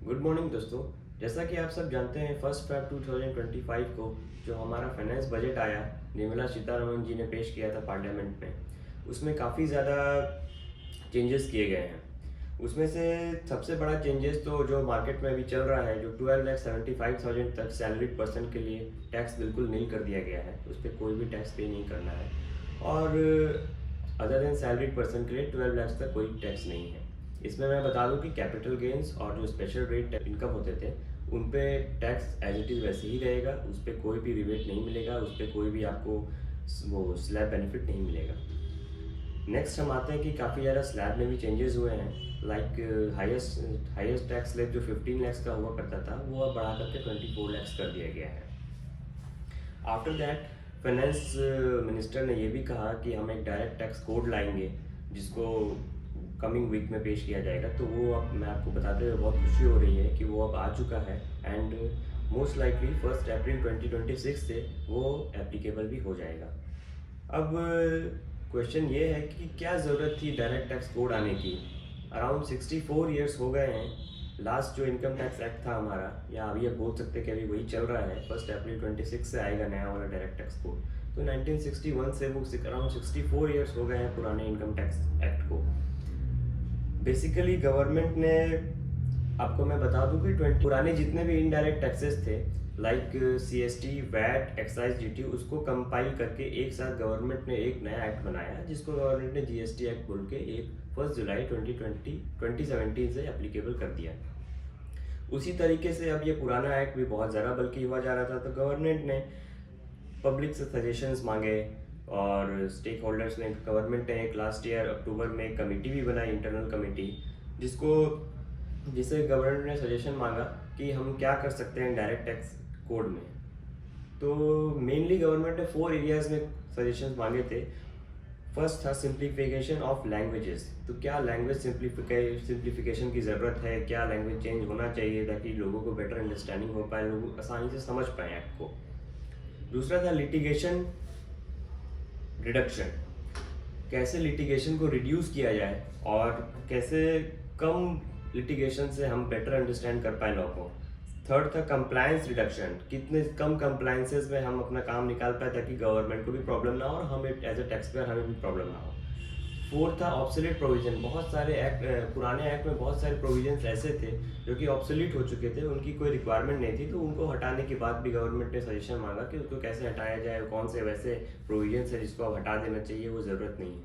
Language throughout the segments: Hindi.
गुड मॉर्निंग दोस्तों। जैसा कि आप सब जानते हैं 1 फ़रवरी 2025 को जो हमारा फाइनेंस बजट आया, निर्मला सीतारमण जी ने पेश किया था पार्लियामेंट में, उसमें काफ़ी ज़्यादा चेंजेस किए गए हैं। उसमें से सबसे बड़ा चेंजेस तो जो मार्केट में अभी चल रहा है, जो 12,75,000 तक सैलरीड पर्सन के लिए टैक्स बिल्कुल नील कर दिया गया है, उस पर कोई भी टैक्स पे नहीं करना है। और अदर देन सैलरीड पर्सन के लिए 12 लाख तक कोई टैक्स नहीं है। इसमें मैं बता दूं कि कैपिटल गेन्स और जो स्पेशल रेट इनकम होते थे उन पे टैक्स एज इट इज़ वैसे ही रहेगा, उस पर कोई भी रिबेट नहीं मिलेगा, उस पर कोई भी आपको वो स्लैब बेनिफिट नहीं मिलेगा। नेक्स्ट हम आते हैं कि काफ़ी ज़्यादा स्लैब में भी चेंजेस हुए हैं। लाइक हाईएस्ट टैक्स स्लैब जो 15 लाख का हुआ करता था वो अब बढ़ा करके 24 लाख कर दिया गया है। आफ्टर दैट फाइनेंस मिनिस्टर ने ये भी कहा कि हम एक डायरेक्ट टैक्स कोड लाएंगे जिसको कमिंग वीक में पेश किया जाएगा। तो वो अब मैं आपको बताते हुए बहुत खुशी हो रही है कि वो अब आ चुका है एंड मोस्ट लाइकली 1 अप्रैल 2026 से वो एप्लीकेबल भी हो जाएगा। अब क्वेश्चन ये है कि क्या ज़रूरत थी डायरेक्ट टैक्स कोड आने की। अराउंड 64 ईयर्स हो गए हैं। लास्ट जो इनकम टैक्स एक्ट था हमारा, या अभी आप बोल सकते हैं कि अभी वही चल रहा है, 1 अप्रैल 26 से आएगा नया वाला डायरेक्ट टैक्स कोड। तो 1961 से वो अराउंड 64 ईयर्स हो गए हैं पुराने इनकम टैक्स एक्ट को। बेसिकली गवर्नमेंट ने, आपको मैं बता दूं कि 20 पुराने जितने भी इनडायरेक्ट टैक्सेस थे like CST, VAT, excise duty, उसको कंपाइल करके एक साथ गवर्नमेंट ने एक नया एक्ट बनाया जिसको गवर्नमेंट ने GST एक्ट बोल के 1 जुलाई 2017 से एप्लीकेबल कर दिया। उसी तरीके से अब ये पुराना एक्ट भी बहुत ज़्यादा बल्कि हुआ जा रहा था, तो गवर्नमेंट ने पब्लिक से सजेशंस मांगे और स्टेक होल्डर्स ने, गवर्नमेंट ने एक लास्ट ईयर अक्टूबर में एक कमेटी भी बनाई, इंटरनल कमेटी, जिसे गवर्नमेंट ने सजेशन मांगा कि हम क्या कर सकते हैं डायरेक्ट टैक्स कोड में। तो मेनली गवर्नमेंट ने 4 एरियाज में सजेशंस मांगे थे। फर्स्ट था सिंप्लीफिकेशन ऑफ लैंग्वेजेस। तो क्या लैंग्वेज सिंप्लीफिकेशन की ज़रूरत है, क्या लैंग्वेज चेंज होना चाहिए ताकि लोगों को बेटर अंडरस्टैंडिंग हो पाए, लोग आसानी से समझ पाएँ एक्ट को। दूसरा था लिटिगेशन रिडक्शन, कैसे लिटिगेशन को रिड्यूस किया जाए और कैसे कम लिटिगेशन से हम बेटर अंडरस्टैंड कर पाए लॉ को। थर्ड था कंप्लायंस रिडक्शन, कितने कम कंप्लायंसेस में हम अपना काम निकाल पाए ताकि गवर्नमेंट को भी प्रॉब्लम ना हो और हम एज अ टैक्स पेयर हमें भी प्रॉब्लम ना हो। फोर्थ था ऑब्सोलीट प्रोविजन, बहुत सारे एक्ट, पुराने एक्ट में बहुत सारे प्रोविजंस ऐसे थे जो कि ऑब्सोलीट हो चुके थे, उनकी कोई रिक्वायरमेंट नहीं थी, तो उनको हटाने के बाद भी गवर्नमेंट ने सजेशन मांगा कि उसको कैसे हटाया जाए, कौन से वैसे प्रोविजंस है जिसको अब हटा देना चाहिए, वो ज़रूरत नहीं है।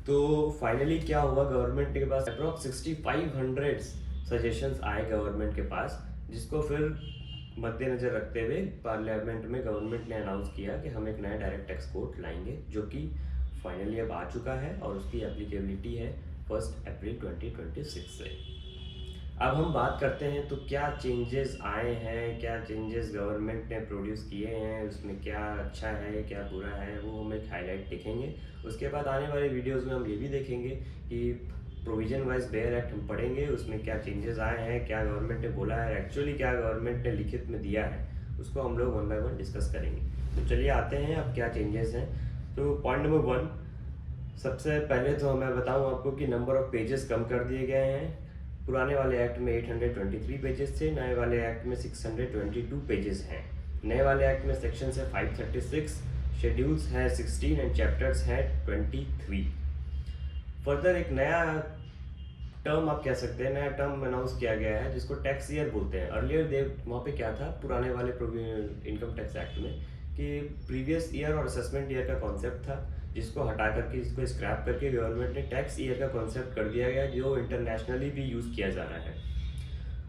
तो फाइनली क्या हुआ, गवर्नमेंट के पास अप्रॉक्स 6500 सजेशंस आए गवर्नमेंट के पास, जिसको फिर मद्देनजर रखते हुए पार्लियामेंट में गवर्नमेंट ने अनाउंस किया कि हम एक नया डायरेक्ट टैक्स कोड लाएंगे जो कि फाइनली अब आ चुका है और उसकी एप्लीकेबिलिटी है 1 अप्रैल 2026 से। अब हम बात करते हैं तो क्या चेंजेस आए हैं, क्या चेंजेस गवर्नमेंट ने प्रोड्यूस किए हैं, उसमें क्या अच्छा है क्या बुरा है, वो हम एक हाईलाइट देखेंगे। उसके बाद आने वाले वीडियोस में हम ये भी देखेंगे कि प्रोविजन वाइज बेयर एक्ट हम पढ़ेंगे, उसमें क्या चेंजेस आए हैं, क्या गवर्नमेंट ने बोला है, एक्चुअली क्या गवर्नमेंट ने लिखित में दिया है, उसको हम लोग 1 बाय 1 डिस्कस करेंगे। तो चलिए आते हैं अब क्या चेंजेस हैं। तो पॉइंट नंबर 1, सबसे पहले तो मैं बताऊँ आपको कि नंबर ऑफ पेजेस कम कर दिए गए हैं। पुराने वाले एक्ट में 823 पेजेस थे, नए वाले एक्ट में 622 पेजेस हैं। नए वाले एक्ट में सेक्शन है 536, शेड्यूल्स हैं 16 एंड चैप्टर्स हैं 23। फर्दर एक नया टर्म आप कह सकते हैं, नया टर्म अनाउंस किया गया है जिसको टैक्स ईयर बोलते हैं। अर्लियर वहाँ पे क्या था पुराने वाले इनकम टैक्स एक्ट में कि प्रीवियस ईयर और असेसमेंट ईयर का कॉन्सेप्ट था, जिसको हटा करके, इसको स्क्रैप करके गवर्नमेंट ने टैक्स ईयर का कॉन्सेप्ट कर दिया गया जो इंटरनेशनली भी यूज़ किया जा रहा है।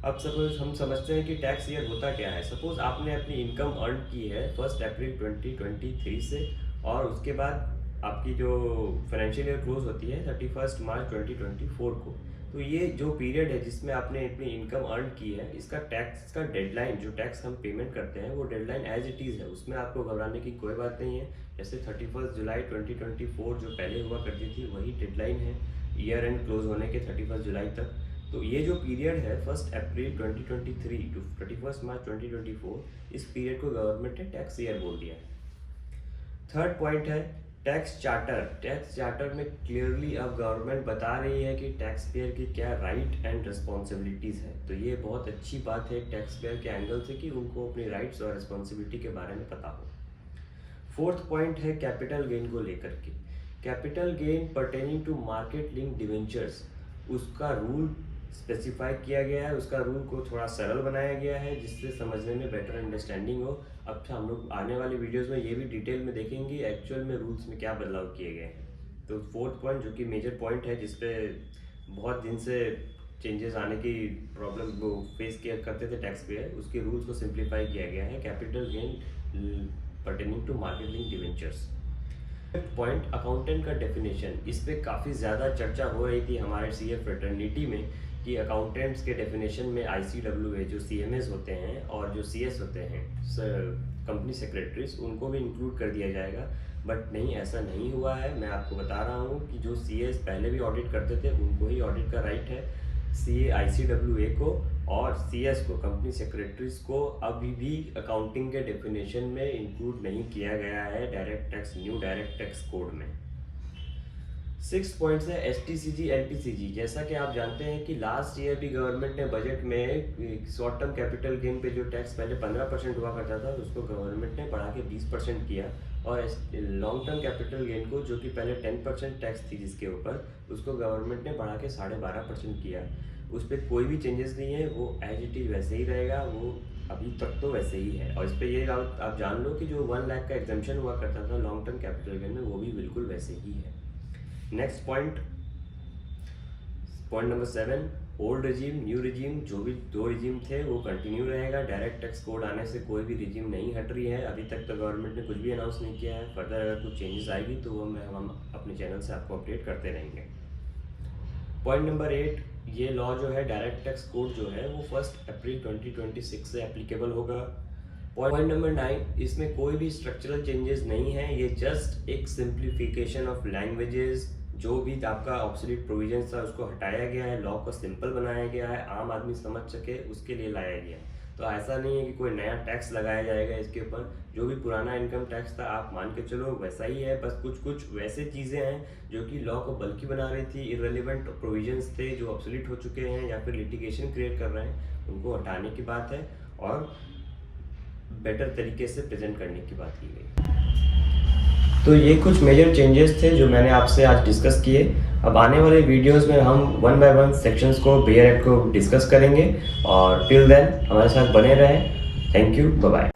अब सपोज हम समझते हैं कि टैक्स ईयर होता क्या है। सपोज आपने अपनी इनकम अर्न की है 1 अप्रैल 2023 से और उसके बाद आपकी जो फाइनेंशियल ईयर क्लोज होती है 31 मार्च 2024 को। तो ये जो पीरियड है जिसमें आपने अपनी इनकम अर्न की है, इसका टैक्स का डेडलाइन, जो टैक्स हम पेमेंट करते हैं वो डेडलाइन एज इट इज़ है, उसमें आपको घबराने की कोई बात नहीं है। जैसे 31 जुलाई 2024 जो पहले हुआ करती थी वही डेडलाइन है ईयर एंड क्लोज होने के 31 जुलाई तक। तो ये जो पीरियड है 1 अप्रैल 2023 टू 31 मार्च 2024, इस पीरियड को गवर्नमेंट ने टैक्स ईयर बोल दिया है। थर्ड पॉइंट है टैक्स चार्टर में क्लियरली अब गवर्नमेंट बता रही है कि टैक्स पेयर की क्या राइट एंड रिस्पॉन्सिबिलिटीज़ है। तो ये बहुत अच्छी बात है टैक्स पेयर के एंगल से कि उनको अपनी राइट्स और रिस्पॉन्सिबिलिटी के बारे में पता हो। फोर्थ पॉइंट है कैपिटल गेन को लेकर के। Capital gain pertaining to market link debentures, उसका रूल स्पेसिफाई किया गया है, उसका रूल को थोड़ा सरल बनाया गया है जिससे समझने में बेटर अंडरस्टैंडिंग हो। अब हम लोग आने वाले वीडियोस में ये भी डिटेल में देखेंगे एक्चुअल में रूल्स में क्या बदलाव किए गए हैं। तो फोर्थ पॉइंट जो कि मेजर पॉइंट है जिसपे बहुत दिन से चेंजेस आने की प्रॉब्लम वो फेस किया करते थे टैक्स पेयर, उसके रूल्स को सिंप्लीफाई किया गया है। Capital gain pertaining to market link debentures. Point accountant का डेफिनेशन, इस पे काफ़ी ज़्यादा चर्चा हो रही थी हमारे सीए फ्रेटर्निटी में कि अकाउंटेंट्स के डेफिनेशन में ICWA जो CMAs होते हैं और जो CS होते हैं कंपनी सेक्रेटरीज, उनको भी इंक्लूड कर दिया जाएगा। बट नहीं, ऐसा नहीं हुआ है। मैं आपको बता रहा हूँ कि जो CS पहले भी ऑडिट करते थे उनको ही ऑडिट का राइट है। ICWA को और CS को, कंपनी सेक्रेटरीज को अभी भी अकाउंटिंग के डेफिनेशन में इंक्लूड नहीं किया गया है न्यू डायरेक्ट टैक्स कोड में। 6 पॉइंट्स है STCG LTCG। जैसा कि आप जानते हैं कि लास्ट ईयर भी गवर्नमेंट ने बजट में शॉर्ट टर्म कैपिटल गेन पे जो टैक्स पहले 15% हुआ करता था तो उसको गवर्नमेंट ने बढ़ा के 20% किया, और लॉन्ग टर्म कैपिटल गेन को जो कि पहले 10% टैक्स थी जिसके ऊपर, उसको गवर्नमेंट ने बढ़ा के 12.5% किया। उस पर कोई भी चेंजेस नहीं है, वो एज इट इज़ वैसे ही रहेगा, वो अभी तक तो वैसे ही है। और इस पर ये आप जान लो कि जो 1 लाख का एग्जम्पशन हुआ करता था लॉन्ग टर्म कैपिटल गेन में, वो भी बिल्कुल वैसे ही है। Next point number 7, old regime new regime, जो भी 2 रिजीम थे वो कंटिन्यू रहेगा। डायरेक्ट टैक्स कोड आने से कोई भी रिजीम नहीं हट रही है। अभी तक तो गवर्नमेंट ने कुछ भी अनाउंस नहीं किया है। फर्दर अगर कुछ चेंजेस आएगी तो वो हम अपने चैनल से आपको अपडेट करते रहेंगे। पॉइंट नंबर 8, ये लॉ जो है डायरेक्ट टैक्स कोड जो है वो 1 अप्रैल 2026 से एप्लीकेबल होगा। पॉइंट नंबर 9, इसमें कोई भी स्ट्रक्चरल चेंजेस नहीं है, ये जस्ट एक सिंप्लीफिकेशन ऑफ लैंग्वेजेस। जो भी आपका ऑब्सोलीट प्रोविजन था उसको हटाया गया है, लॉ को सिंपल बनाया गया है, आम आदमी समझ सके उसके लिए लाया गया है। तो ऐसा नहीं है कि कोई नया टैक्स लगाया जाएगा इसके ऊपर। जो भी पुराना इनकम टैक्स था आप मान के चलो वैसा ही है, बस कुछ वैसे चीज़ें हैं जो कि लॉ को बल्कि बना रही थी। इररिलेवेंट प्रोविजंस थे जो ऑब्सोलीट हो चुके हैं या फिर लिटिगेशन क्रिएट कर रहे हैं, उनको हटाने की बात है और बेटर तरीके से प्रेजेंट करने की बात की गई। तो ये कुछ मेजर चेंजेस थे जो मैंने आपसे आज डिस्कस किए। अब आने वाले वीडियोस में हम 1 बाय 1 सेक्शंस को बेयर एक्ट को डिस्कस करेंगे, और टिल देन हमारे साथ बने रहें। Thank you, bye bye.